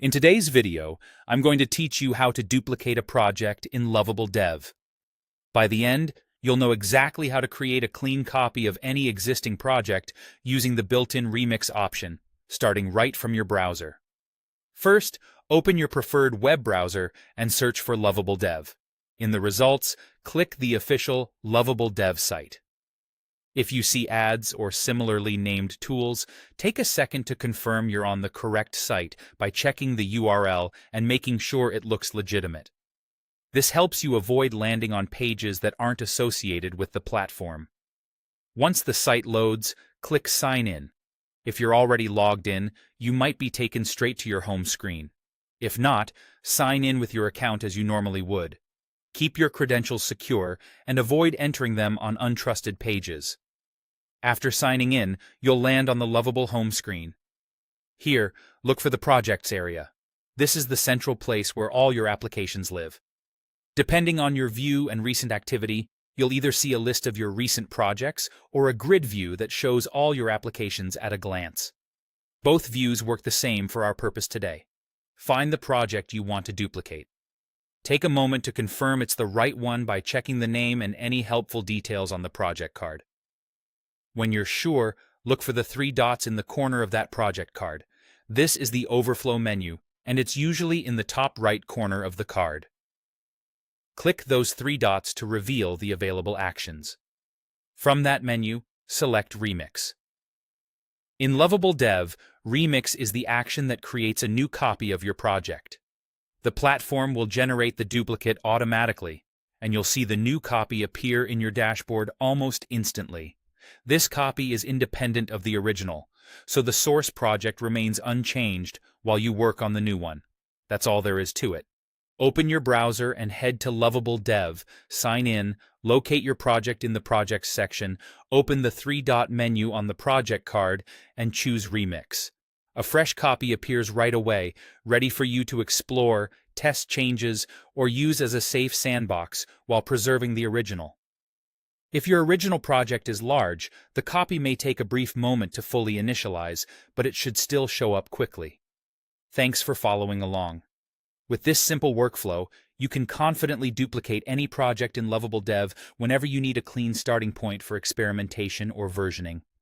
In today's video, I'm going to teach you how to duplicate a project in Lovable Dev. By the end, you'll know exactly how to create a clean copy of any existing project using the built-in remix option, starting right from your browser. First, open your preferred web browser and search for Lovable Dev. In the results, click the official Lovable Dev site. If you see ads or similarly named tools, take a second to confirm you're on the correct site by checking the URL and making sure it looks legitimate. This helps you avoid landing on pages that aren't associated with the platform. Once the site loads, click Sign In. If you're already logged in, you might be taken straight to your home screen. If not, sign in with your account as you normally would. Keep your credentials secure and avoid entering them on untrusted pages. After signing in, you'll land on the Lovable home screen. Here, look for the Projects area. This is the central place where all your applications live. Depending on your view and recent activity, you'll either see a list of your recent projects or a grid view that shows all your applications at a glance. Both views work the same for our purpose today. Find the project you want to duplicate. Take a moment to confirm it's the right one by checking the name and any helpful details on the project card. When you're sure, look for the three dots in the corner of that project card. This is the overflow menu, and it's usually in the top right corner of the card. Click those three dots to reveal the available actions. From that menu, select Remix. In Lovable Dev, Remix is the action that creates a new copy of your project. The platform will generate the duplicate automatically, and you'll see the new copy appear in your dashboard almost instantly. This copy is independent of the original, so the source project remains unchanged while you work on the new one. That's all there is to it. Open your browser and head to Lovable Dev, sign in, locate your project in the Projects section, open the three-dot menu on the project card, and choose Remix. A fresh copy appears right away, ready for you to explore, test changes, or use as a safe sandbox while preserving the original. If your original project is large, the copy may take a brief moment to fully initialize, but it should still show up quickly. Thanks for following along. With this simple workflow, you can confidently duplicate any project in Lovable Dev whenever you need a clean starting point for experimentation or versioning.